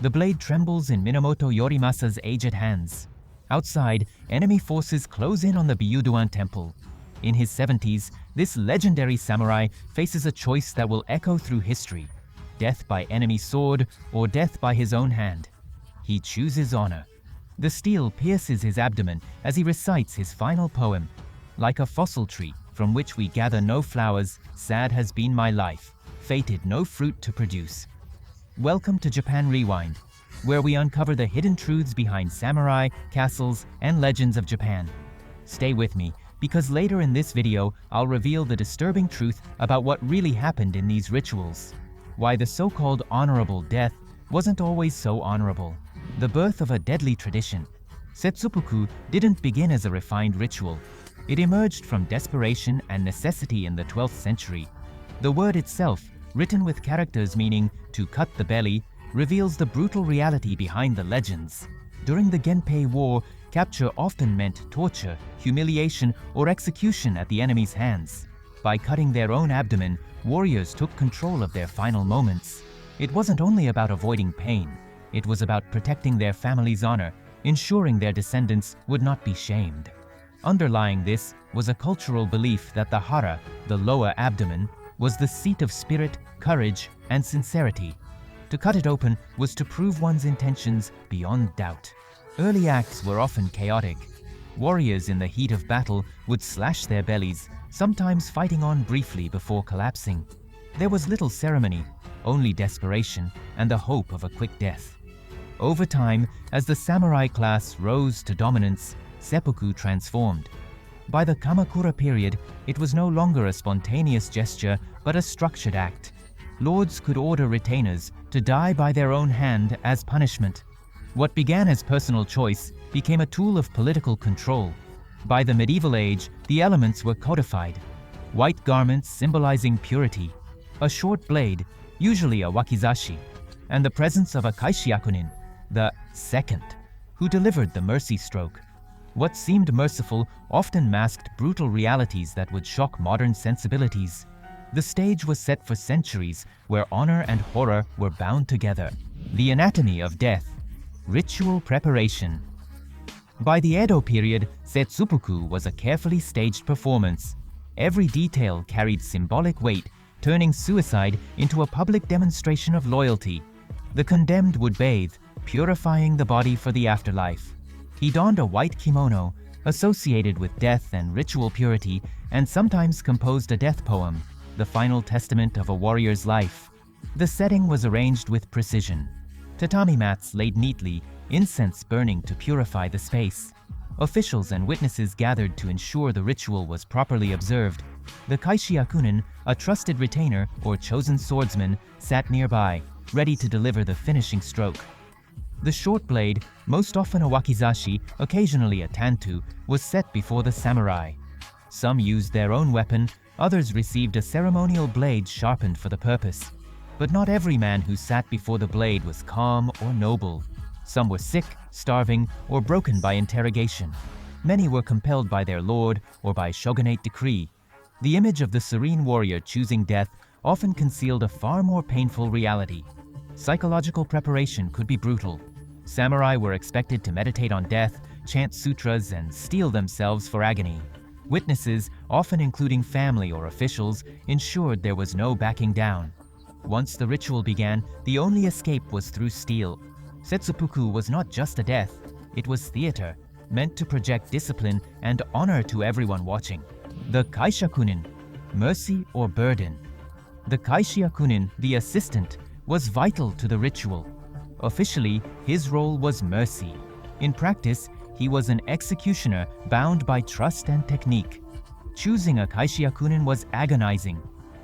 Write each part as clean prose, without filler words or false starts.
The blade trembles in Minamoto Yorimasa's aged hands. Outside, enemy forces close in on the Byuduan temple. In his 70s, this legendary samurai faces a choice that will echo through history: death by enemy sword or death by his own hand. He chooses honor. The steel pierces his abdomen as he recites his final poem. Like a fossil tree from which we gather no flowers, sad has been my life, fated no fruit to produce. Welcome to Japan Rewind, where we uncover the hidden truths behind samurai, castles, and legends of Japan. Stay with me, because later in this video, I'll reveal the disturbing truth about what really happened in these rituals. Why the so-called honorable death wasn't always so honorable. The birth of a deadly tradition. Seppuku didn't begin as a refined ritual. It emerged from desperation and necessity in the 12th century. The word itself, written with characters meaning to cut the belly, reveals the brutal reality behind the legends. During the Genpei War, capture often meant torture, humiliation, or execution at the enemy's hands. By cutting their own abdomen, warriors took control of their final moments. It wasn't only about avoiding pain. It was about protecting their family's honor, ensuring their descendants would not be shamed. Underlying this was a cultural belief that the hara, the lower abdomen, was the seat of spirit, courage, and sincerity. To cut it open was to prove one's intentions beyond doubt. Early acts were often chaotic. Warriors in the heat of battle would slash their bellies, sometimes fighting on briefly before collapsing. There was little ceremony, only desperation and the hope of a quick death. Over time, as the samurai class rose to dominance, seppuku transformed. By the Kamakura period, it was no longer a spontaneous gesture, but a structured act. Lords could order retainers to die by their own hand as punishment. What began as personal choice became a tool of political control. By the medieval age, the elements were codified. White garments symbolizing purity, a short blade, usually a wakizashi, and the presence of a kaishakunin, the second, who delivered the mercy stroke. What seemed merciful often masked brutal realities that would shock modern sensibilities. The stage was set for centuries where honor and horror were bound together. The anatomy of death. Ritual preparation. By the Edo period, seppuku was a carefully staged performance. Every detail carried symbolic weight, turning suicide into a public demonstration of loyalty. The condemned would bathe, purifying the body for the afterlife. He donned a white kimono, associated with death and ritual purity, and sometimes composed a death poem, the final testament of a warrior's life. The setting was arranged with precision. Tatami mats laid neatly, incense burning to purify the space. Officials and witnesses gathered to ensure the ritual was properly observed. The kaishakunin, a trusted retainer or chosen swordsman, sat nearby, ready to deliver the finishing stroke. The short blade, most often a wakizashi, occasionally a tantu, was set before the samurai. Some used their own weapon, others received a ceremonial blade sharpened for the purpose. But not every man who sat before the blade was calm or noble. Some were sick, starving, or broken by interrogation. Many were compelled by their lord or by shogunate decree. The image of the serene warrior choosing death often concealed a far more painful reality. Psychological preparation could be brutal. Samurai were expected to meditate on death, chant sutras, and steel themselves for agony. Witnesses, often including family or officials, ensured there was no backing down. Once the ritual began, the only escape was through steel. Seppuku was not just a death, it was theater, meant to project discipline and honor to everyone watching. The kaishakunin, mercy or burden. The kaishakunin, the assistant, was vital to the ritual. Officially, his role was mercy. In practice, he was an executioner bound by trust and technique. Choosing a kaishakunin was agonizing.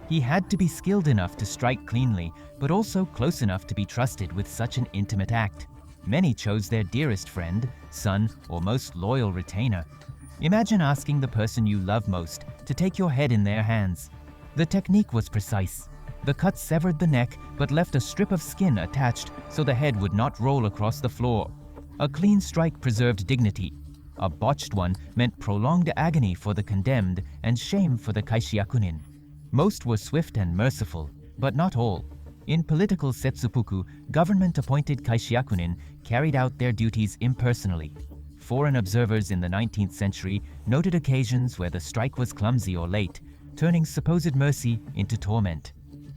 He had to be skilled enough to strike cleanly, but also close enough to be trusted with such an intimate act. Many chose their dearest friend, son, or most loyal retainer. Imagine asking the person you love most to take your head in their hands. The technique was precise. The cut severed the neck but left a strip of skin attached so the head would not roll across the floor. A clean strike preserved dignity. A botched one meant prolonged agony for the condemned and shame for the kaishakunin. Most were swift and merciful, but not all. In political Seppuku, government-appointed kaishakunin carried out their duties impersonally. Foreign observers in the 19th century noted occasions where the strike was clumsy or late, turning supposed mercy into torment.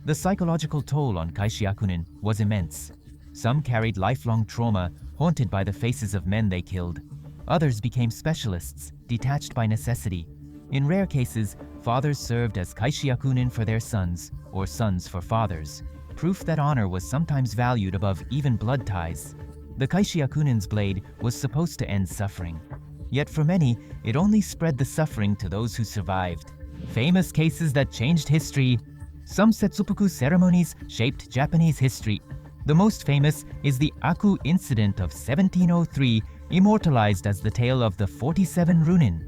The psychological toll on kaishakunin was immense. Some carried lifelong trauma, haunted by the faces of men they killed. Others became specialists, detached by necessity. In rare cases, fathers served as kaishakunin for their sons, or sons for fathers. Proof that honor was sometimes valued above even blood ties. The kaishakunin's blade was supposed to end suffering. Yet for many, it only spread the suffering to those who survived. Famous cases that changed history. Some Seppuku ceremonies shaped Japanese history. The most famous is the Aku incident of 1703, immortalized as the tale of the 47 Rōnin.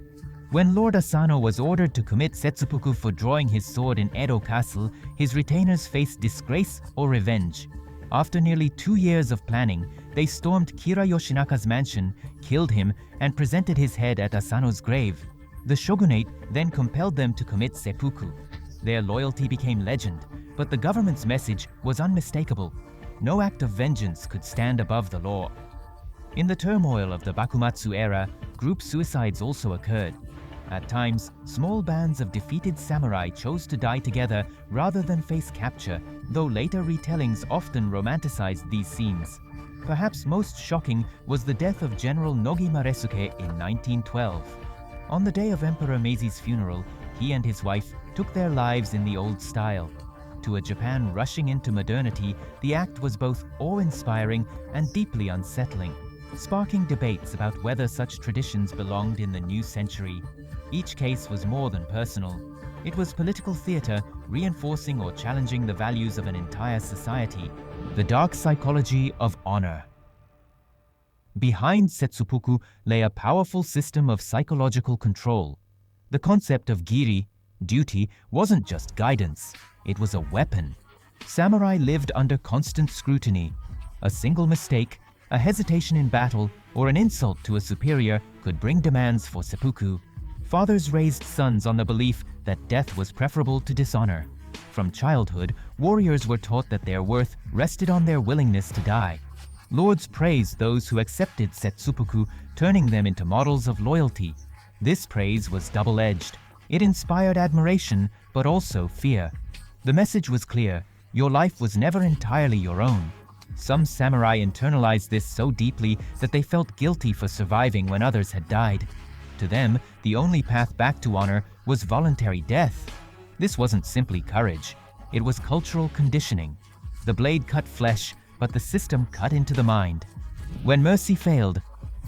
When Lord Asano was ordered to commit seppuku for drawing his sword in Edo Castle, his retainers faced disgrace or revenge. After nearly 2 years of planning, they stormed Kira Yoshinaka's mansion, killed him, and presented his head at Asano's grave. The shogunate then compelled them to commit seppuku. Their loyalty became legend, but the government's message was unmistakable. No act of vengeance could stand above the law. In the turmoil of the Bakumatsu era, group suicides also occurred. At times, small bands of defeated samurai chose to die together rather than face capture, though later retellings often romanticized these scenes. Perhaps most shocking was the death of General Nogi in 1912. On the day of Emperor Meisei's funeral, he and his wife took their lives in the old style. To a Japan rushing into modernity, the act was both awe-inspiring and deeply unsettling, sparking debates about whether such traditions belonged in the new century. Each case was more than personal. It was political theater, reinforcing or challenging the values of an entire society. The dark psychology of honor. Behind seppuku lay a powerful system of psychological control. The concept of giri, duty, wasn't just guidance, it was a weapon. Samurai lived under constant scrutiny. A single mistake, a hesitation in battle, or an insult to a superior could bring demands for seppuku. Fathers raised sons on the belief that death was preferable to dishonor. From childhood, warriors were taught that their worth rested on their willingness to die. Lords praised those who accepted seppuku, turning them into models of loyalty. This praise was double-edged. It inspired admiration, but also fear. The message was clear: your life was never entirely your own. Some samurai internalized this so deeply that they felt guilty for surviving when others had died. To them, the only path back to honor was voluntary death. This wasn't simply courage, it was cultural conditioning. The blade cut flesh, but the system cut into the mind. When mercy failed,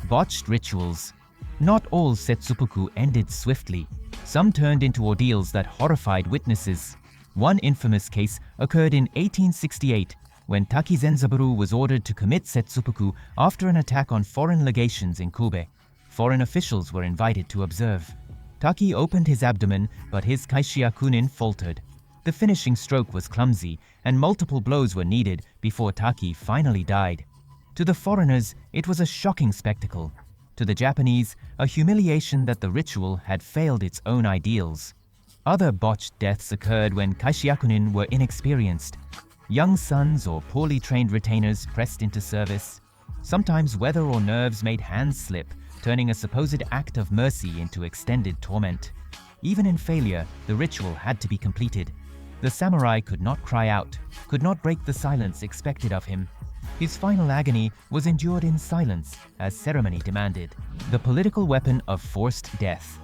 botched rituals. Not all seppuku ended swiftly. Some turned into ordeals that horrified witnesses. One infamous case occurred in 1868, when Taki Zenzaburo was ordered to commit seppuku after an attack on foreign legations in Kobe. Foreign officials were invited to observe. Taki opened his abdomen, but his kaishakunin faltered. The finishing stroke was clumsy, and multiple blows were needed before Taki finally died. To the foreigners, it was a shocking spectacle. To the Japanese, a humiliation that the ritual had failed its own ideals. Other botched deaths occurred when kaishakunin were inexperienced. Young sons or poorly trained retainers pressed into service. Sometimes weather or nerves made hands slip, turning a supposed act of mercy into extended torment. Even in failure, the ritual had to be completed. The samurai could not cry out, could not break the silence expected of him. His final agony was endured in silence, as ceremony demanded, the political weapon of forced death.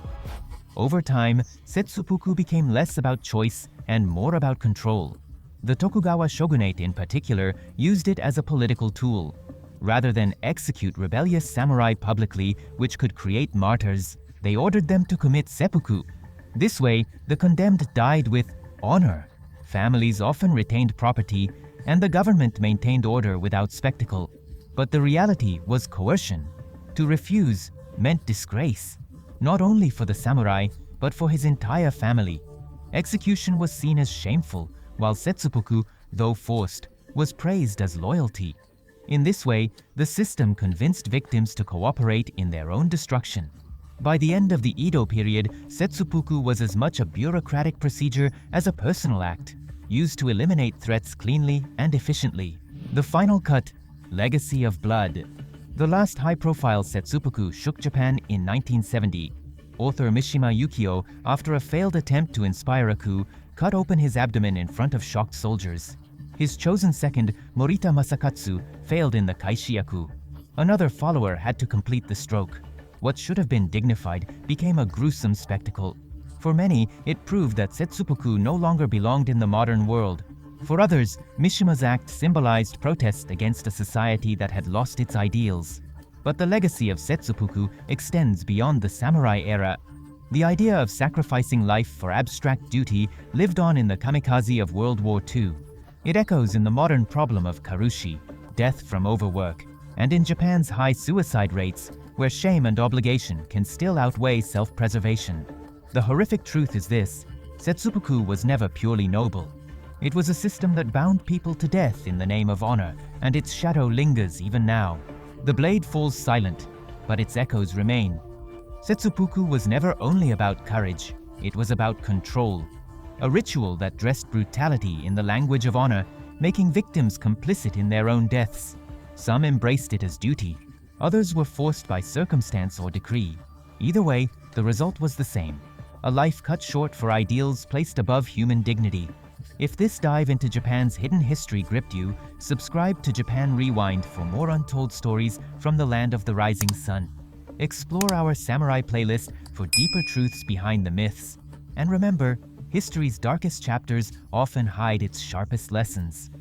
Over time, seppuku became less about choice and more about control. The Tokugawa shogunate in particular used it as a political tool. Rather than execute rebellious samurai publicly, which could create martyrs, they ordered them to commit seppuku. This way, the condemned died with honor. Families often retained property, and the government maintained order without spectacle. But the reality was coercion. To refuse meant disgrace, not only for the samurai, but for his entire family. Execution was seen as shameful, while seppuku, though forced, was praised as loyalty. In this way, the system convinced victims to cooperate in their own destruction. By the end of the Edo period, seppuku was as much a bureaucratic procedure as a personal act. used to eliminate threats cleanly and efficiently. The final cut, Legacy of Blood. The last high-profile Seppuku shook Japan in 1970. Author Mishima Yukio, after a failed attempt to inspire a coup, cut open his abdomen in front of shocked soldiers. His chosen second, Morita Masakatsu, failed in the kaishakunin. Another follower had to complete the stroke. What should have been dignified became a gruesome spectacle. For many, it proved that Seppuku no longer belonged in the modern world. For others, Mishima's act symbolized protest against a society that had lost its ideals. But the legacy of Seppuku extends beyond the samurai era. The idea of sacrificing life for abstract duty lived on in the kamikaze of World War II. It echoes in the modern problem of karushi, death from overwork, and in Japan's high suicide rates, where shame and obligation can still outweigh self-preservation. The horrific truth is this: Seppuku was never purely noble. It was a system that bound people to death in the name of honor, and its shadow lingers even now. The blade falls silent, but its echoes remain. Seppuku was never only about courage, it was about control. A ritual that dressed brutality in the language of honor, making victims complicit in their own deaths. Some embraced it as duty, others were forced by circumstance or decree. Either way, the result was the same: a life cut short for ideals placed above human dignity. If this dive into Japan's hidden history gripped you, subscribe to Japan Rewind for more untold stories from the land of the rising sun. Explore our samurai playlist for deeper truths behind the myths. And remember, history's darkest chapters often hide its sharpest lessons.